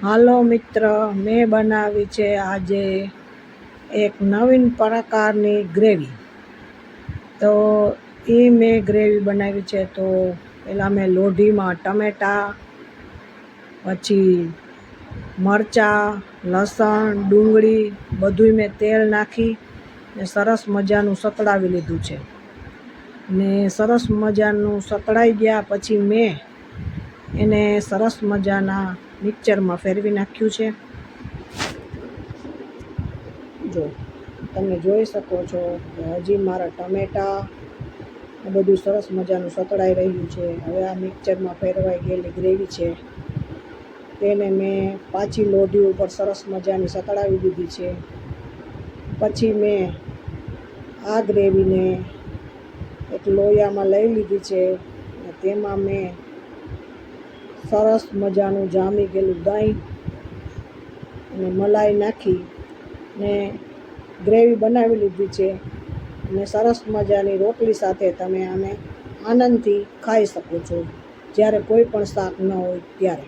હાલો મિત્ર, મેં બનાવી છે આજે એક નવીન પ્રકારની ગ્રેવી. તો એ મેં ગ્રેવી બનાવી છે. તો પહેલાં મેં લોઢીમાં ટમેટાં, પછી મરચાં, લસણ, ડુંગળી બધુંય મેં તેલ નાખી ને સરસ મજાનું સતળાવી લીધું છે. ને સરસ મજાનું સતળાઈ ગયા પછી મેં એને સરસ મજાના મિક્સરમાં ફેરવી નાખ્યું છે. જો તમે જોઈ શકો છો કે હજી મારા ટમેટાં બધું સરસ મજાનું સતળાઈ રહ્યું છે. હવે આ મિક્સરમાં ફેરવાઈ ગયેલી ગ્રેવી છે તેને મેં પાછી લોઢી ઉપર સરસ મજાની સતળાવી દીધી છે. પછી મેં આ ગ્રેવીને એક લોયામાં લઈ લીધી છે અને તેમાં મેં સરસ મજાનું જામી ગયેલું દહીં અને મલાઈ નાખી ને ગ્રેવી બનાવી લીધી છે. અને સરસ મજાની રોટલી સાથે તમે આને આનંદથી ખાઈ શકો છો, જ્યારે કોઈ પણ શાક ન હોય ત્યારે.